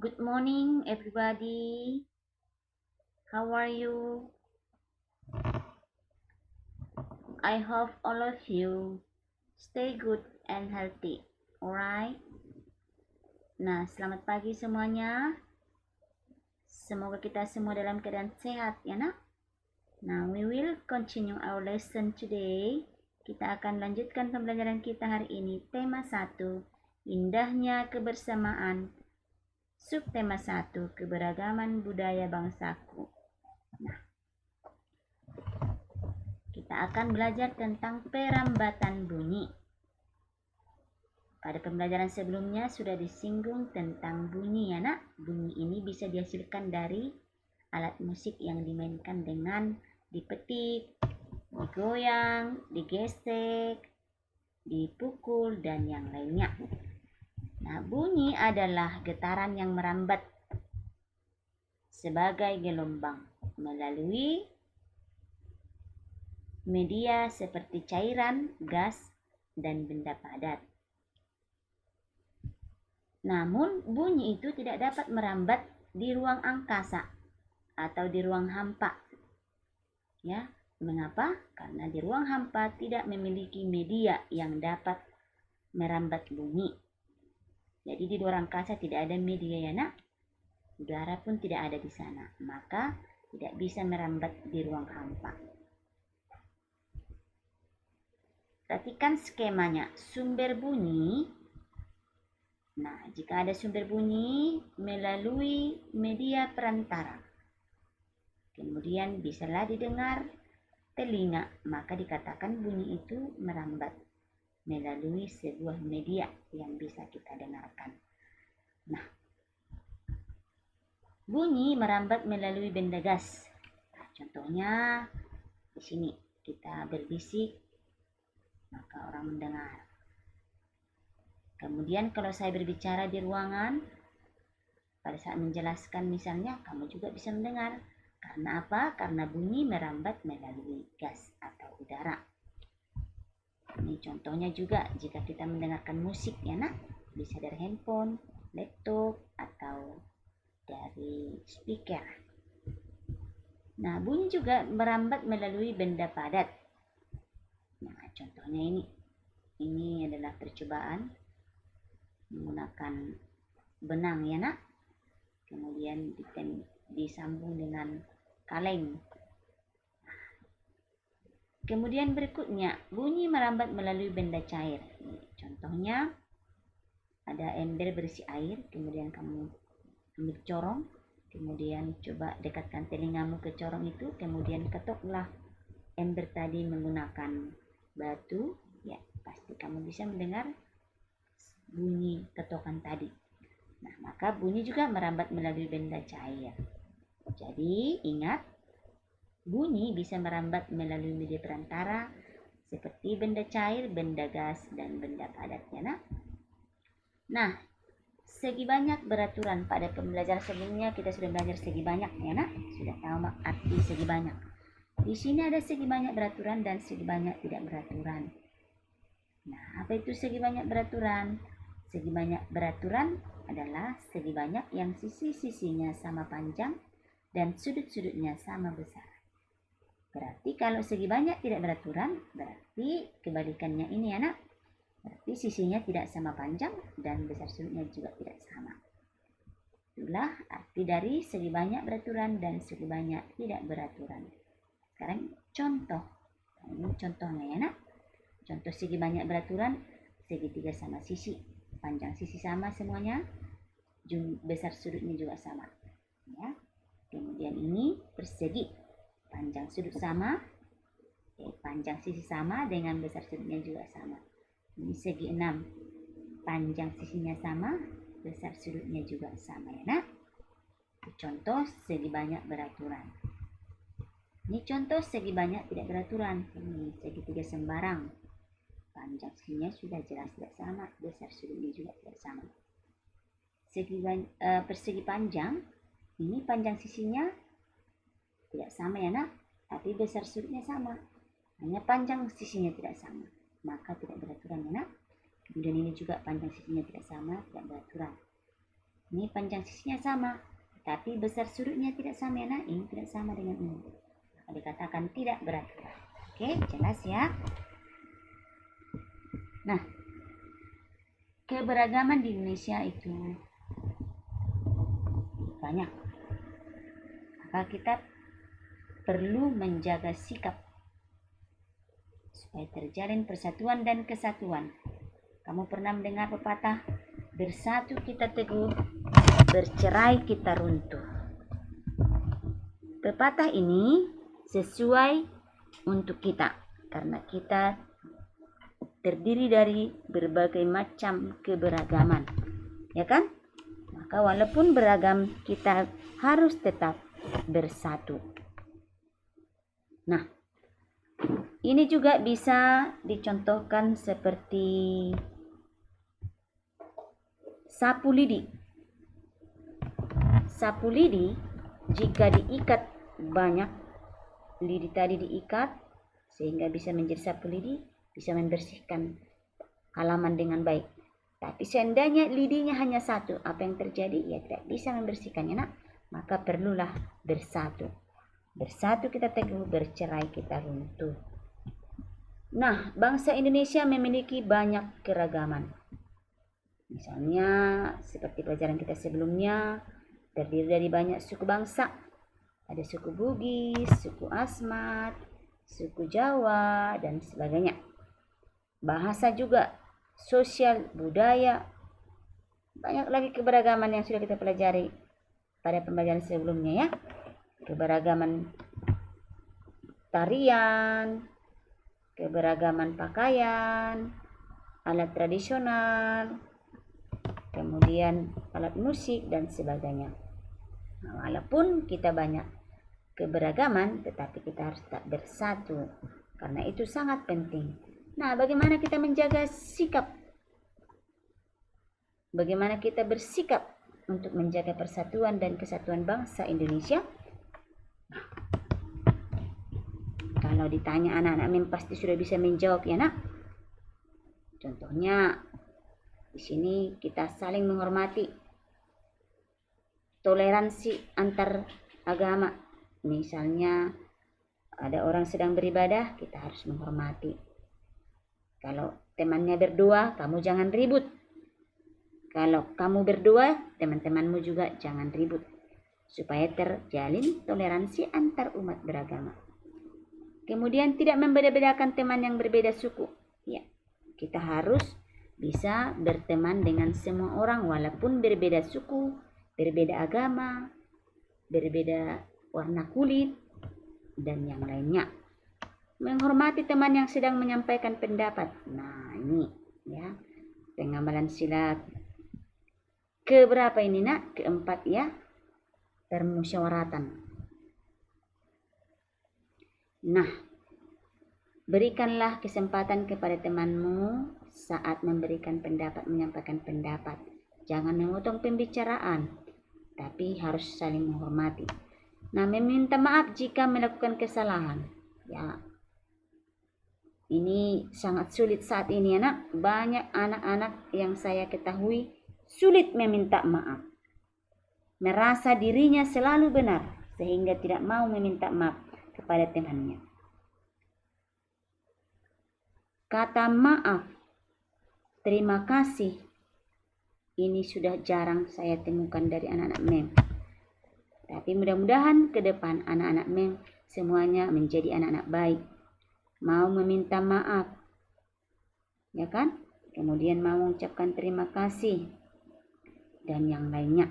Good morning, everybody. How are you? I hope all of you stay good and healthy. Alright? Nah, selamat pagi semuanya. Semoga kita semua dalam keadaan sehat, ya nak? Now, we will continue our lesson today. Kita akan lanjutkan pembelajaran kita hari ini. Tema 1, indahnya kebersamaan. Subtema 1, keberagaman budaya bangsaku. Nah, kita akan belajar tentang perambatan bunyi. Pada pembelajaran sebelumnya sudah disinggung tentang bunyi, ya nak. Bunyi ini bisa dihasilkan dari alat musik yang dimainkan dengan dipetik, digoyang, digesek, dipukul, dan yang lainnya. Nah, bunyi adalah getaran yang merambat sebagai gelombang melalui media seperti cairan, gas, dan benda padat. Namun, bunyi itu tidak dapat merambat di ruang angkasa atau di ruang hampa. Ya, mengapa? Karena di ruang hampa tidak memiliki media yang dapat merambat bunyi. Jadi di luar angkasa tidak ada media, ya nak. Udara pun tidak ada di sana, maka tidak bisa merambat di ruang hampa. Perhatikan skemanya. Sumber bunyi. Nah, jika ada sumber bunyi melalui media perantara, kemudian bisalah didengar telinga, maka dikatakan bunyi itu merambat melalui sebuah media yang bisa kita dengarkan. Nah, bunyi merambat melalui benda gas. Nah, contohnya di sini kita berbisik, maka orang mendengar. Kemudian kalau saya berbicara di ruangan, pada saat menjelaskan misalnya, kamu juga bisa mendengar. Karena apa? Karena bunyi merambat melalui gas atau udara. Ini contohnya juga jika kita mendengarkan musik, ya nak, bisa dari handphone, laptop, atau dari speaker. Nah, bunyi juga merambat melalui benda padat. Nah, contohnya ini. Ini adalah percobaan menggunakan benang, ya nak. Kemudian disambung dengan kaleng. Kemudian berikutnya, bunyi merambat melalui benda cair. Contohnya, ada ember berisi air, kemudian kamu ambil corong, kemudian coba dekatkan telingamu ke corong itu, kemudian ketoklah ember tadi menggunakan batu, ya pasti kamu bisa mendengar bunyi ketokan tadi. Nah, maka bunyi juga merambat melalui benda cair. Jadi, ingat, bunyi bisa merambat melalui media perantara seperti benda cair, benda gas, dan benda padat, ya nak. Nah, segi banyak beraturan. Pada pembelajaran sebelumnya kita sudah belajar segi banyak, ya nak. Sudah tahu arti segi banyak. Di sini ada segi banyak beraturan dan segi banyak tidak beraturan. Nah, apa itu segi banyak beraturan? Segi banyak beraturan adalah segi banyak yang sisi-sisinya sama panjang dan sudut-sudutnya sama besar. Berarti kalau segi banyak tidak beraturan, berarti kebalikannya ini, anak. Berarti sisinya tidak sama panjang dan besar sudutnya juga tidak sama. Itulah arti dari segi banyak beraturan dan segi banyak tidak beraturan. Sekarang contoh. Ini contohnya, ya nak. Contoh segi banyak beraturan, segitiga sama sisi. Panjang sisi sama semuanya, besar sudutnya juga sama. Ya. Kemudian ini persegi, panjang sudut sama, panjang sisi sama dengan besar sudutnya juga sama. Ini segi 6, panjang sisinya sama, besar sudutnya juga sama, ya nak. Contoh segi banyak beraturan. Ini contoh segi banyak tidak beraturan. Ini segitiga sembarang. Panjang sisinya sudah jelas tidak sama, besar sudutnya juga tidak sama. Persegi panjang, ini panjang sisinya tidak sama, ya nak, tapi besar sudutnya sama. Hanya panjang sisinya tidak sama, maka tidak beraturan, ya nak. Kemudian ini juga panjang sisinya tidak sama, tidak beraturan. Ini panjang sisinya sama, tapi besar sudutnya tidak sama ya nak. Ini tidak sama dengan ini. Maka dikatakan tidak beraturan. Oke, jelas ya. Nah, keberagaman di Indonesia itu banyak. Maka kita perlu menjaga sikap supaya terjalin persatuan dan kesatuan. Kamu pernah mendengar pepatah, bersatu kita teguh, bercerai kita runtuh. Pepatah ini sesuai untuk kita karena kita terdiri dari berbagai macam keberagaman, ya kan? Maka walaupun beragam, kita harus tetap bersatu. Nah, ini juga bisa dicontohkan seperti sapu lidi. Sapu lidi jika diikat banyak, lidi tadi diikat sehingga bisa menjadi sapu lidi, bisa membersihkan halaman dengan baik. Tapi seandainya lidinya hanya satu, apa yang terjadi? Ya tidak bisa membersihkannya nak. Maka perlulah bersatu. Bersatu kita teguh, bercerai kita runtuh. Nah, bangsa Indonesia memiliki banyak keragaman. Misalnya seperti pelajaran kita sebelumnya, terdiri dari banyak suku bangsa. Ada suku Bugis, suku Asmat, suku Jawa, dan sebagainya. Bahasa juga, sosial, budaya, banyak lagi keberagaman yang sudah kita pelajari pada pembelajaran sebelumnya ya. Keberagaman tarian, keberagaman pakaian, alat tradisional, kemudian alat musik dan sebagainya. Nah, walaupun kita banyak keberagaman, tetapi kita harus tetap bersatu karena itu sangat penting. Nah, bagaimana kita menjaga sikap? Bagaimana kita bersikap untuk menjaga persatuan dan kesatuan bangsa Indonesia? Nah, kalau ditanya anak-anak MEM pasti sudah bisa menjawab ya nak. Contohnya di sini kita saling menghormati, toleransi antar agama. Misalnya ada orang sedang beribadah, kita harus menghormati. Kalau temannya berdua, kamu jangan ribut. Kalau kamu berdua, teman-temanmu juga jangan ribut. Supaya terjalin toleransi antar umat beragama. Kemudian tidak membeda-bedakan teman yang berbeda suku. Ya, kita harus bisa berteman dengan semua orang walaupun berbeda suku, berbeda agama, berbeda warna kulit, dan yang lainnya. Menghormati teman yang sedang menyampaikan pendapat. Nah, ini ya. Pengamalan sila keberapa ini nak? Keempat ya. Permusyawaratan. Nah, berikanlah kesempatan kepada temanmu saat memberikan pendapat, menyampaikan pendapat. Jangan memotong pembicaraan, tapi harus saling menghormati. Nah, meminta maaf jika melakukan kesalahan. Ya, ini sangat sulit saat ini anak. Banyak anak-anak yang saya ketahui sulit meminta maaf. Merasa dirinya selalu benar sehingga tidak mau meminta maaf kepada temannya. Kata maaf, terima kasih, ini sudah jarang saya temukan dari anak-anak MEM. Tapi mudah-mudahan ke depan anak-anak MEM semuanya menjadi anak-anak baik. Mau meminta maaf, ya kan? Kemudian mau mengucapkan terima kasih dan yang lainnya.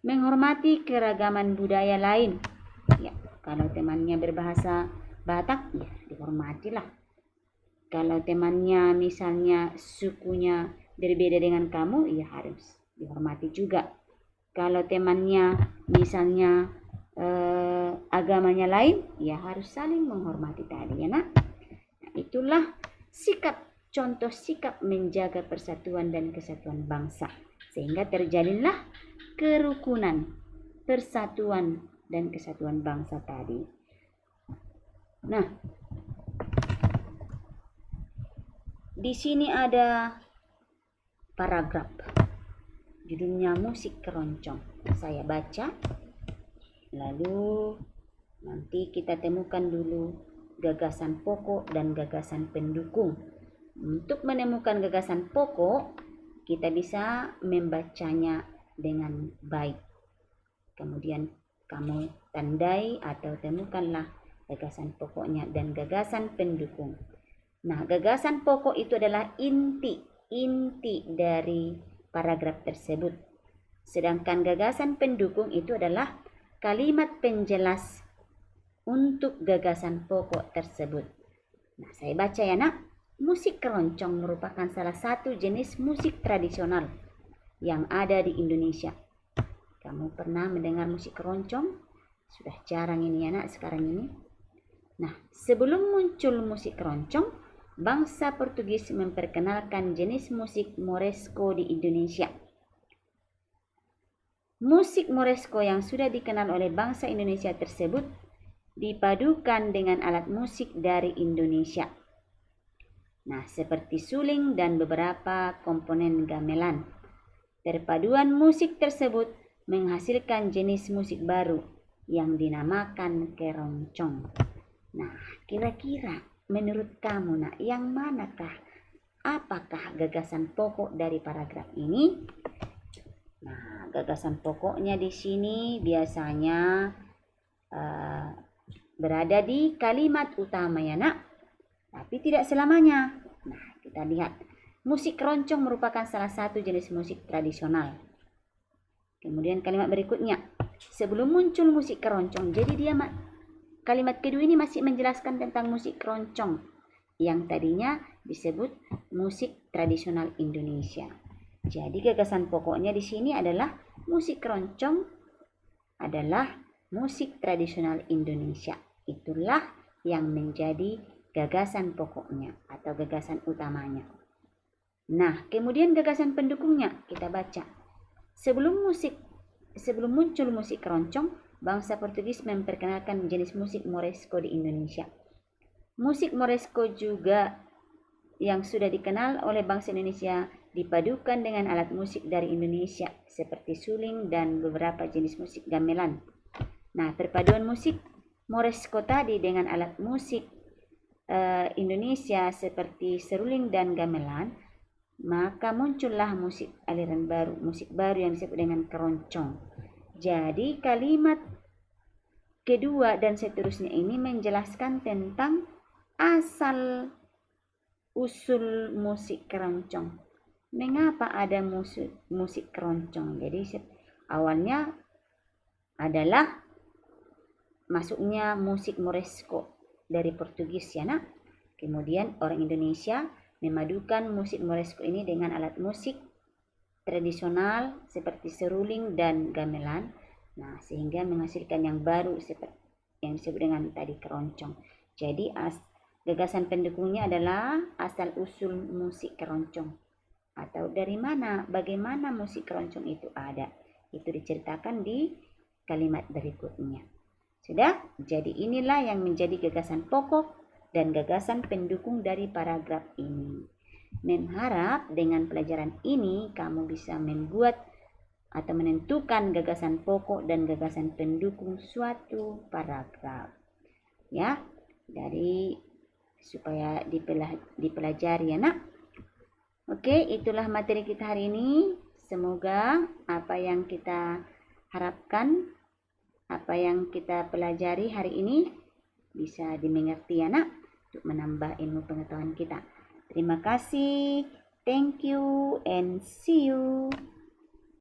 Menghormati keragaman budaya lain. Ya, kalau temannya berbahasa Batak, ya dihormatilah. Kalau temannya misalnya sukunya berbeda dengan kamu, ya harus dihormati juga. Kalau temannya misalnya agamanya lain, ya harus saling menghormati tadi ya nak. Nah, itulah sikap, contoh sikap menjaga persatuan dan kesatuan bangsa. Sehingga terjalinlah kerukunan, persatuan dan kesatuan bangsa tadi. Nah, di sini ada paragraf. Judulnya musik keroncong. Saya baca, lalu nanti kita temukan dulu gagasan pokok dan gagasan pendukung. Untuk menemukan gagasan pokok, kita bisa membacanya dengan baik. Kemudian kamu tandai atau temukanlah gagasan pokoknya dan gagasan pendukung. Nah, gagasan pokok itu adalah inti dari paragraf tersebut. Sedangkan gagasan pendukung itu adalah kalimat penjelas untuk gagasan pokok tersebut. Nah, saya baca ya nak. Musik keroncong merupakan salah satu jenis musik tradisional yang ada di Indonesia. Kamu pernah mendengar musik keroncong? Sudah jarang ini ya nak sekarang ini. Nah, sebelum muncul musik keroncong, bangsa Portugis memperkenalkan jenis musik Moresco di Indonesia. Musik Moresco yang sudah dikenal oleh bangsa Indonesia tersebut dipadukan dengan alat musik dari Indonesia. Nah, seperti suling dan beberapa komponen gamelan. Perpaduan musik tersebut menghasilkan jenis musik baru yang dinamakan keroncong. Nah, kira-kira menurut kamu nak, yang manakah? Apakah gagasan pokok dari paragraf ini? Nah, gagasan pokoknya di sini biasanya berada di kalimat utama ya nak, tapi tidak selamanya. Nah, kita lihat. Musik keroncong merupakan salah satu jenis musik tradisional. Kemudian kalimat berikutnya. Sebelum muncul musik keroncong, jadi dia kalimat kedua ini masih menjelaskan tentang musik keroncong yang tadinya disebut musik tradisional Indonesia. Jadi gagasan pokoknya di sini adalah musik keroncong adalah musik tradisional Indonesia. Itulah yang menjadi gagasan pokoknya atau gagasan utamanya. Nah, kemudian gagasan pendukungnya kita baca. Sebelum muncul musik keroncong, bangsa Portugis memperkenalkan jenis musik Moresco di Indonesia. Musik Moresco juga yang sudah dikenal oleh bangsa Indonesia dipadukan dengan alat musik dari Indonesia seperti suling dan beberapa jenis musik gamelan. Nah, perpaduan musik Moresco tadi dengan alat musik Indonesia seperti seruling dan gamelan, maka muncullah musik aliran baru, musik baru yang disebut dengan keroncong. Jadi kalimat kedua dan seterusnya ini menjelaskan tentang asal usul musik keroncong. Mengapa ada musik keroncong? Jadi awalnya adalah masuknya musik Moresco dari Portugis ya nak. Kemudian orang Indonesia memadukan musik Moresco ini dengan alat musik tradisional seperti seruling dan gamelan. Nah, sehingga menghasilkan yang baru seperti yang disebut dengan tadi keroncong. Jadi gagasan pendukungnya adalah asal usul musik keroncong. Atau dari mana, bagaimana musik keroncong itu ada. Itu diceritakan di kalimat berikutnya. Sudah? Jadi inilah yang menjadi gagasan pokok dan gagasan pendukung dari paragraf ini. Mengharap dengan pelajaran ini kamu bisa membuat atau menentukan gagasan pokok dan gagasan pendukung suatu paragraf. Ya, dari supaya dipelajari ya nak. Oke, itulah materi kita hari ini. Semoga apa yang kita harapkan, apa yang kita pelajari hari ini bisa dimengerti ya nak, untuk menambah ilmu pengetahuan kita. Terima kasih. Thank you and see you.